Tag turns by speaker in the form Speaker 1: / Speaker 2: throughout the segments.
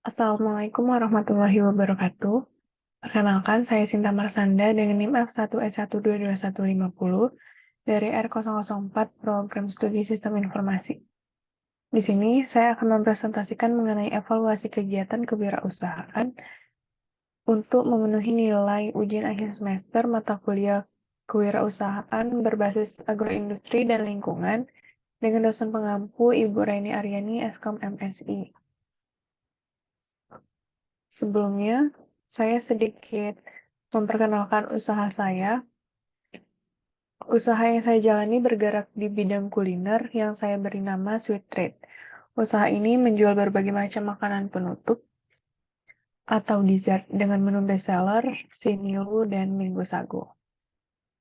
Speaker 1: Assalamualaikum warahmatullahi wabarakatuh. Perkenalkan, saya Sinta Marsanda dengan NIM F1E1222150 dari R004 Program Studi Sistem Informasi. Di sini, saya akan mempresentasikan mengenai evaluasi kegiatan kewirausahaan untuk memenuhi nilai ujian akhir semester mata kuliah kewirausahaan berbasis agroindustri dan lingkungan dengan dosen pengampu Ibu Raini Aryani, Eskom MSI. Sebelumnya, saya sedikit memperkenalkan usaha saya. Usaha yang saya jalani bergerak di bidang kuliner yang saya beri nama Sweet Treat. Usaha ini menjual berbagai macam makanan penutup atau dessert dengan menu bestseller, Sinilu, dan Minggu Sago.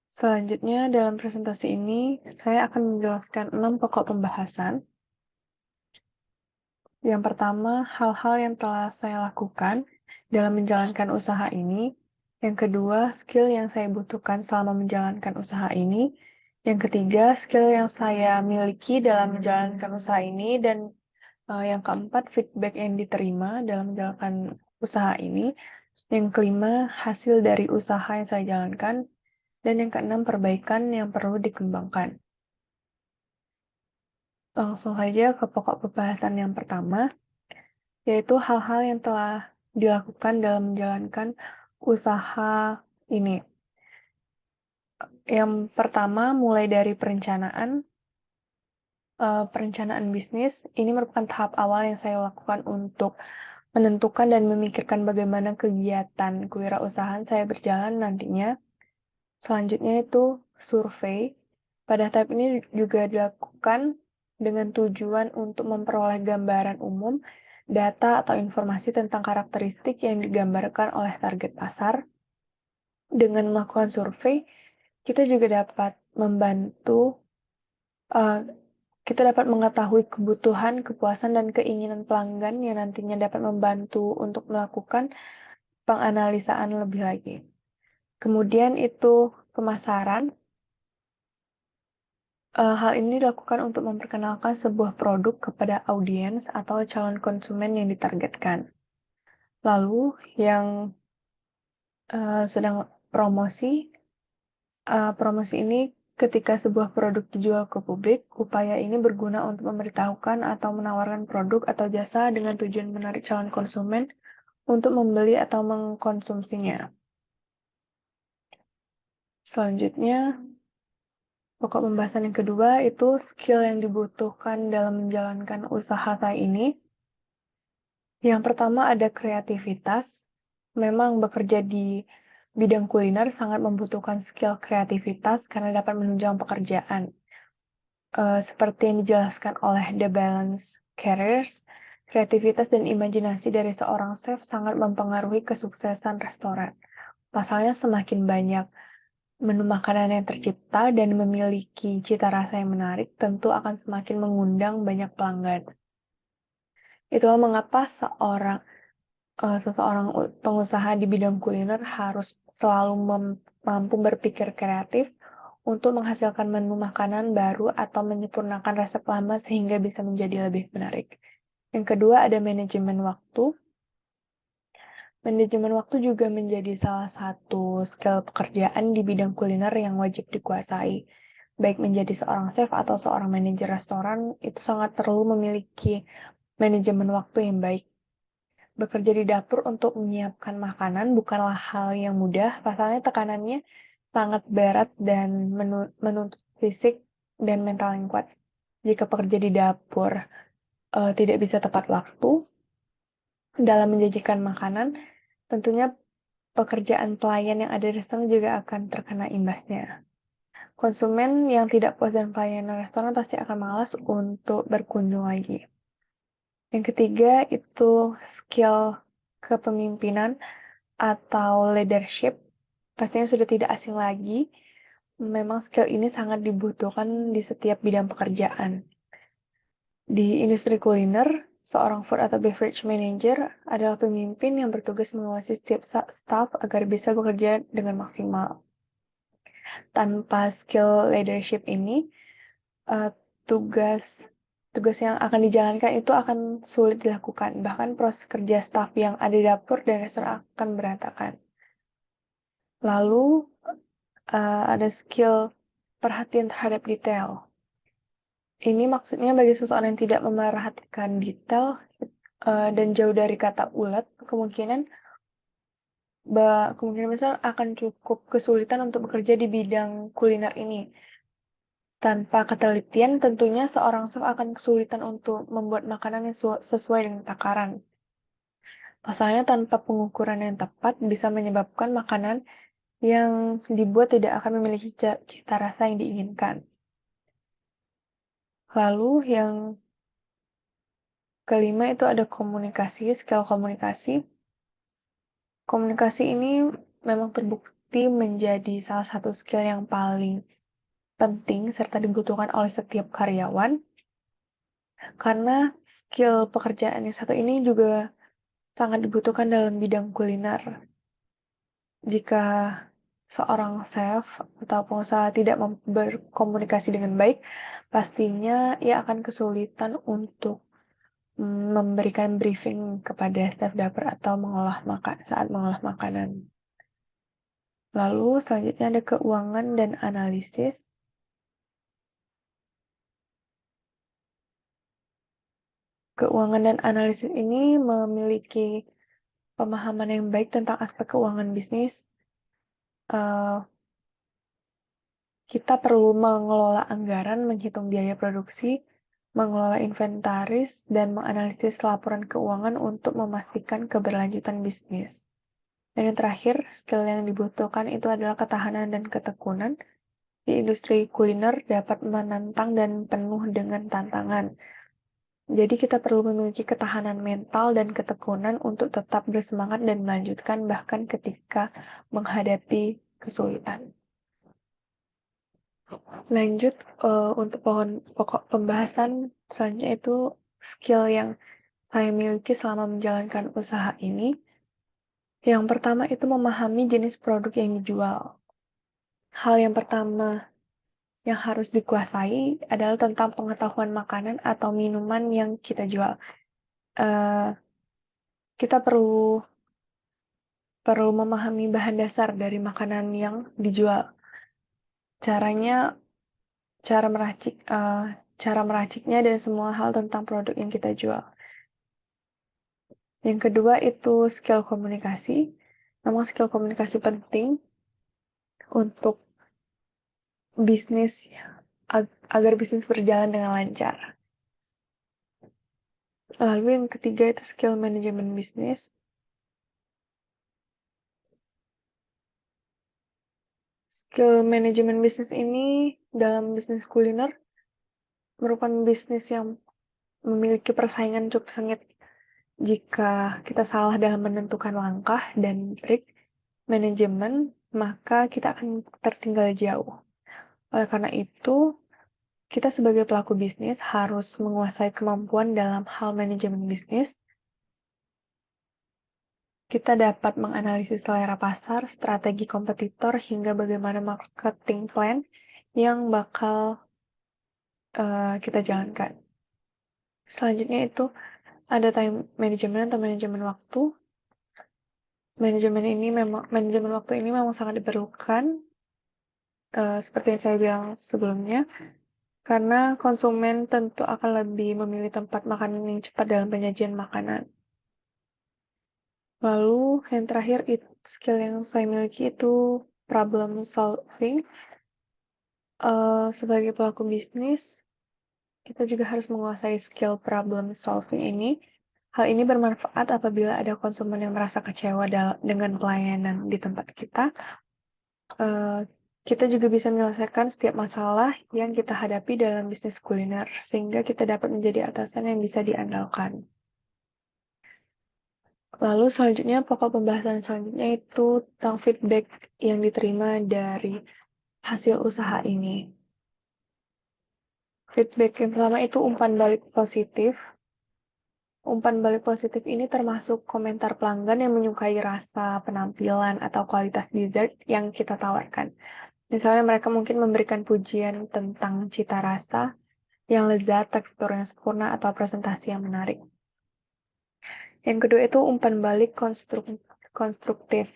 Speaker 1: Selanjutnya, dalam presentasi ini, saya akan menjelaskan 6 pokok pembahasan. Yang pertama, hal-hal yang telah saya lakukan dalam menjalankan usaha ini. Yang kedua, skill yang saya butuhkan selama menjalankan usaha ini. Yang ketiga, skill yang saya miliki dalam menjalankan usaha ini. Dan yang keempat, feedback yang diterima dalam menjalankan usaha ini. Yang kelima, hasil dari usaha yang saya jalankan. Dan yang keenam, perbaikan yang perlu dikembangkan. Langsung saja ke pokok pembahasan yang pertama, yaitu hal-hal yang telah dilakukan dalam menjalankan usaha ini. Yang pertama, mulai dari perencanaan bisnis. Ini merupakan tahap awal yang saya lakukan untuk menentukan dan memikirkan bagaimana kegiatan kewirausahaan saya berjalan nantinya. Selanjutnya itu survei. Pada tahap ini juga dilakukan dengan tujuan untuk memperoleh gambaran umum, data atau informasi tentang karakteristik yang digambarkan oleh target pasar. Dengan melakukan survei, kita juga dapat kita dapat mengetahui kebutuhan, kepuasan, dan keinginan pelanggan yang nantinya dapat membantu untuk melakukan penganalisaan lebih lagi. Kemudian itu pemasaran. Hal ini dilakukan untuk memperkenalkan sebuah produk kepada audiens atau calon konsumen yang ditargetkan. Lalu, yang sedang promosi, promosi ini ketika sebuah produk dijual ke publik, upaya ini berguna untuk memberitahukan atau menawarkan produk atau jasa dengan tujuan menarik calon konsumen untuk membeli atau mengkonsumsinya. Selanjutnya, pokok pembahasan yang kedua itu skill yang dibutuhkan dalam menjalankan usaha saya ini. Yang pertama ada kreativitas. Memang bekerja di bidang kuliner sangat membutuhkan skill kreativitas karena dapat menunjang pekerjaan. Seperti yang dijelaskan oleh The Balance Careers, kreativitas dan imajinasi dari seorang chef sangat mempengaruhi kesuksesan restoran. Pasalnya semakin banyak menu makanan yang tercipta dan memiliki cita rasa yang menarik, tentu akan semakin mengundang banyak pelanggan. Itulah mengapa seseorang pengusaha di bidang kuliner harus selalu mampu berpikir kreatif untuk menghasilkan menu makanan baru atau menyempurnakan resep lama sehingga bisa menjadi lebih menarik. Yang kedua ada manajemen waktu. Manajemen waktu juga menjadi salah satu skill pekerjaan di bidang kuliner yang wajib dikuasai. Baik menjadi seorang chef atau seorang manajer restoran, itu sangat perlu memiliki manajemen waktu yang baik. Bekerja di dapur untuk menyiapkan makanan bukanlah hal yang mudah, pasalnya tekanannya sangat berat dan menuntut fisik dan mental yang kuat. Jika pekerja di dapur tidak bisa tepat waktu dalam menjajikan makanan, tentunya pekerjaan pelayan yang ada di restoran juga akan terkena imbasnya. Konsumen yang tidak puas dengan pelayanan restoran pasti akan malas untuk berkunjung lagi. Yang ketiga itu skill kepemimpinan atau leadership. Pastinya sudah tidak asing lagi. Memang skill ini sangat dibutuhkan di setiap bidang pekerjaan. Di industri kuliner, seorang food atau beverage manager adalah pemimpin yang bertugas mengawasi setiap staff agar bisa bekerja dengan maksimal. Tanpa skill leadership ini, tugas tugas yang akan dijalankan itu akan sulit dilakukan. Bahkan proses kerja staf yang ada di dapur dan restoran akan berantakan. Lalu, ada skill perhatian terhadap detail. Ini maksudnya bagi seseorang yang tidak memerhatikan detail, dan jauh dari kata ulet, kemungkinan besar akan cukup kesulitan untuk bekerja di bidang kuliner ini. Tanpa ketelitian, tentunya seorang chef akan kesulitan untuk membuat makanan yang sesuai dengan takaran. Pasalnya, tanpa pengukuran yang tepat bisa menyebabkan makanan yang dibuat tidak akan memiliki cita rasa yang diinginkan. Lalu yang kelima itu ada komunikasi, skill komunikasi. Komunikasi ini memang terbukti menjadi salah satu skill yang paling penting serta dibutuhkan oleh setiap karyawan, karena skill pekerjaan yang satu ini juga sangat dibutuhkan dalam bidang kuliner. Jika seorang chef atau pengusaha tidak berkomunikasi dengan baik, pastinya ia akan kesulitan untuk memberikan briefing kepada staf dapur atau saat mengolah makanan. Lalu selanjutnya ada keuangan dan analisis. Keuangan dan analisis ini memiliki pemahaman yang baik tentang aspek keuangan bisnis. Kita perlu mengelola anggaran, menghitung biaya produksi, mengelola inventaris, dan menganalisis laporan keuangan untuk memastikan keberlanjutan bisnis. Dan yang terakhir, skill yang dibutuhkan itu adalah ketahanan dan ketekunan. Di industri kuliner dapat menantang dan penuh dengan tantangan. Jadi kita perlu memiliki ketahanan mental dan ketekunan untuk tetap bersemangat dan melanjutkan bahkan ketika menghadapi kesulitan. Lanjut, untuk pokok pembahasan selanjutnya itu skill yang saya miliki selama menjalankan usaha ini. Yang pertama itu memahami jenis produk yang dijual. Hal yang pertama yang harus dikuasai adalah tentang pengetahuan makanan atau minuman yang kita jual. Kita perlu memahami bahan dasar dari makanan yang dijual. Cara meraciknya dan semua hal tentang produk yang kita jual. Yang kedua itu skill komunikasi. Memang skill komunikasi penting untuk bisnis agar bisnis berjalan dengan lancar. Lalu yang ketiga itu skill manajemen bisnis. Skill manajemen bisnis ini dalam bisnis kuliner merupakan bisnis yang memiliki persaingan cukup sengit. Jika kita salah dalam menentukan langkah dan trik manajemen, maka kita akan tertinggal jauh. Oleh karena itu, kita sebagai pelaku bisnis harus menguasai kemampuan dalam hal manajemen bisnis. Kita dapat menganalisis selera pasar, strategi kompetitor, hingga bagaimana marketing plan yang bakal kita jalankan. Selanjutnya itu ada time management atau manajemen waktu. Manajemen waktu ini memang sangat diperlukan, seperti yang saya bilang sebelumnya, karena konsumen tentu akan lebih memilih tempat makanan yang cepat dalam penyajian makanan. Lalu yang terakhir skill yang saya miliki itu problem solving. Sebagai pelaku bisnis, kita juga harus menguasai skill problem solving ini. Hal ini bermanfaat apabila ada konsumen yang merasa kecewa dengan pelayanan di tempat kita. Kita juga bisa menyelesaikan setiap masalah yang kita hadapi dalam bisnis kuliner, sehingga kita dapat menjadi atasan yang bisa diandalkan. Lalu selanjutnya, pokok pembahasan selanjutnya itu tentang feedback yang diterima dari hasil usaha ini. Feedback yang pertama itu umpan balik positif. Umpan balik positif ini termasuk komentar pelanggan yang menyukai rasa, penampilan, atau kualitas dessert yang kita tawarkan. Misalnya mereka mungkin memberikan pujian tentang cita rasa, yang lezat, tekstur yang sempurna, atau presentasi yang menarik. Yang kedua itu umpan balik konstruktif.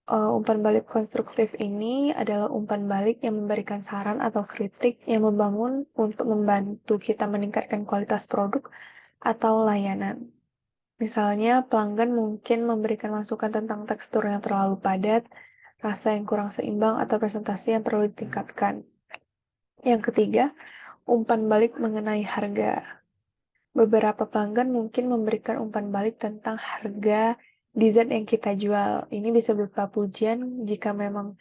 Speaker 1: Umpan balik konstruktif ini adalah umpan balik yang memberikan saran atau kritik yang membangun untuk membantu kita meningkatkan kualitas produk atau layanan. Misalnya, pelanggan mungkin memberikan masukan tentang tekstur yang terlalu padat, rasa yang kurang seimbang, atau presentasi yang perlu ditingkatkan. Yang ketiga, umpan balik mengenai harga. Beberapa pelanggan mungkin memberikan umpan balik tentang harga dessert yang kita jual. Ini bisa berupa pujian jika memang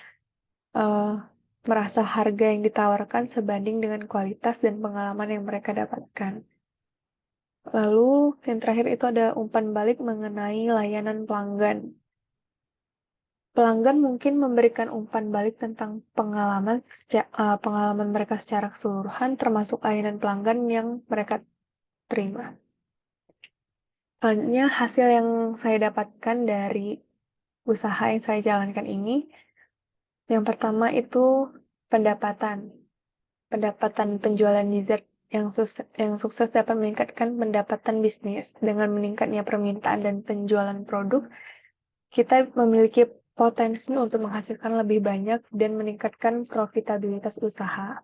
Speaker 1: merasa harga yang ditawarkan sebanding dengan kualitas dan pengalaman yang mereka dapatkan. Lalu, yang terakhir itu ada umpan balik mengenai layanan pelanggan. Pelanggan mungkin memberikan umpan balik tentang pengalaman mereka secara keseluruhan, termasuk layanan pelanggan yang mereka terima. Selanjutnya, hasil yang saya dapatkan dari usaha yang saya jalankan ini, yang pertama itu pendapatan. Pendapatan penjualan dessert yang sukses dapat meningkatkan pendapatan bisnis. Dengan meningkatnya permintaan dan penjualan produk, kita memiliki potensi untuk menghasilkan lebih banyak dan meningkatkan profitabilitas usaha.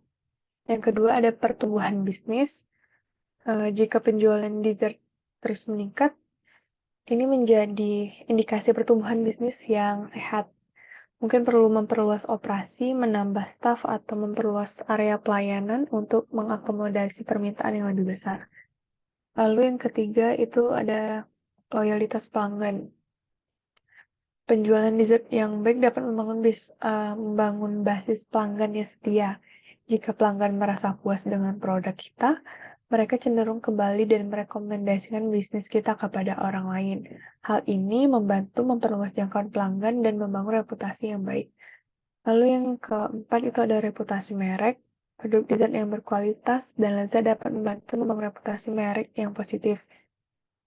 Speaker 1: Yang kedua ada pertumbuhan bisnis. Jika penjualan dessert terus meningkat, ini menjadi indikasi pertumbuhan bisnis yang sehat. Mungkin perlu memperluas operasi, menambah staf, atau memperluas area pelayanan untuk mengakomodasi permintaan yang lebih besar. Lalu yang ketiga itu ada loyalitas pelanggan. Penjualan dessert yang baik dapat membangun basis pelanggan yang setia. Jika pelanggan merasa puas dengan produk kita, mereka cenderung kembali dan merekomendasikan bisnis kita kepada orang lain. Hal ini membantu memperluas jangkauan pelanggan dan membangun reputasi yang baik. Lalu yang keempat itu ada reputasi merek. Produk dessert yang berkualitas dan lezat dapat membantu membangun reputasi merek yang positif.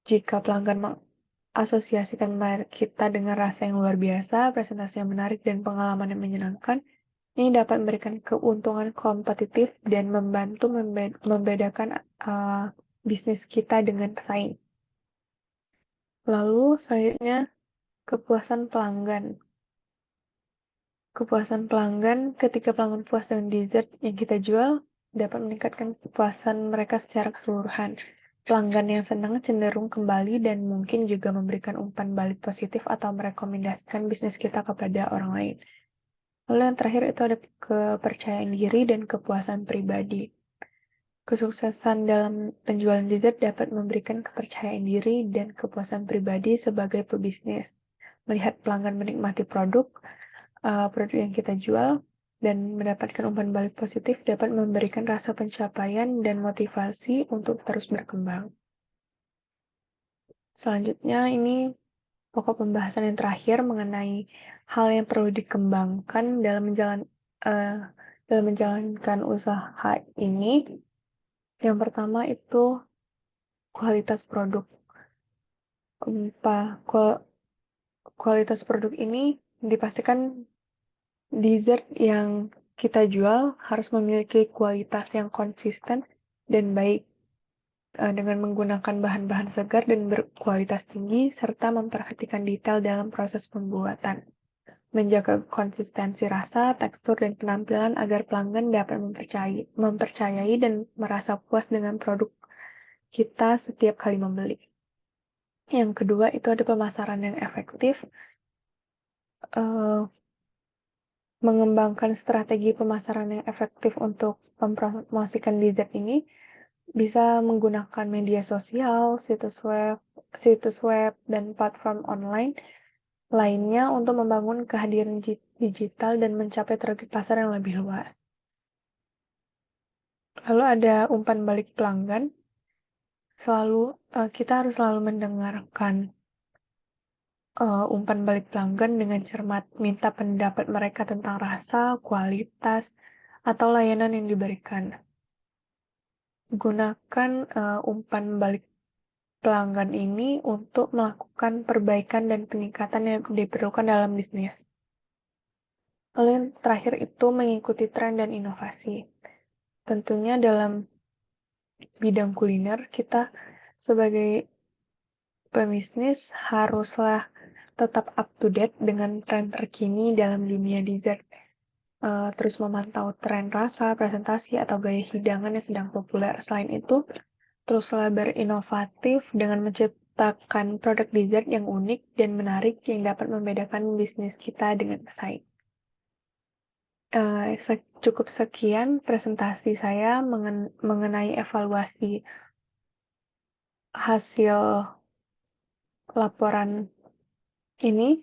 Speaker 1: Jika pelanggan mengasosiasikan merek kita dengan rasa yang luar biasa, presentasi yang menarik, dan pengalaman yang menyenangkan, ini dapat memberikan keuntungan kompetitif dan membantu membedakan bisnis kita dengan pesaing. Lalu selanjutnya kepuasan pelanggan. Kepuasan pelanggan ketika pelanggan puas dengan dessert yang kita jual dapat meningkatkan kepuasan mereka secara keseluruhan. Pelanggan yang senang cenderung kembali dan mungkin juga memberikan umpan balik positif atau merekomendasikan bisnis kita kepada orang lain. Lalu yang terakhir itu ada kepercayaan diri dan kepuasan pribadi. Kesuksesan dalam penjualan dessert dapat memberikan kepercayaan diri dan kepuasan pribadi sebagai pebisnis. Melihat pelanggan menikmati produk yang kita jual dan mendapatkan umpan balik positif dapat memberikan rasa pencapaian dan motivasi untuk terus berkembang. Selanjutnya ini pokok pembahasan yang terakhir mengenai hal yang perlu dikembangkan dalam menjalankan usaha ini. Yang pertama itu kualitas produk. Kualitas produk ini dipastikan dessert yang kita jual harus memiliki kualitas yang konsisten dan baik dengan menggunakan bahan-bahan segar dan berkualitas tinggi serta memperhatikan detail dalam proses pembuatan. Menjaga konsistensi rasa, tekstur, dan penampilan agar pelanggan dapat mempercayai dan merasa puas dengan produk kita setiap kali membeli. Yang kedua itu ada pemasaran yang efektif. Mengembangkan strategi pemasaran yang efektif untuk mempromosikan dessert ini bisa menggunakan media sosial, situs web, dan platform online lainnya untuk membangun kehadiran digital dan mencapai target pasar yang lebih luas. Lalu ada umpan balik pelanggan. Kita harus selalu mendengarkan umpan balik pelanggan dengan cermat, minta pendapat mereka tentang rasa, kualitas, atau layanan yang diberikan. Gunakan umpan balik pelanggan ini untuk melakukan perbaikan dan peningkatan yang diperlukan dalam bisnis. Lalu yang terakhir itu mengikuti tren dan inovasi. Tentunya dalam bidang kuliner, kita sebagai pebisnis haruslah tetap up to date dengan tren terkini dalam dunia dessert. Terus memantau tren rasa, presentasi, atau gaya hidangan yang sedang populer. Selain itu, teruslah berinovatif dengan menciptakan produk dessert yang unik dan menarik yang dapat membedakan bisnis kita dengan pesaing. Cukup sekian presentasi saya mengenai evaluasi hasil laporan ini.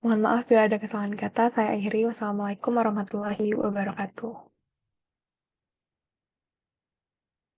Speaker 1: Mohon maaf bila ada kesalahan kata. Saya akhiri. Wassalamualaikum warahmatullahi wabarakatuh.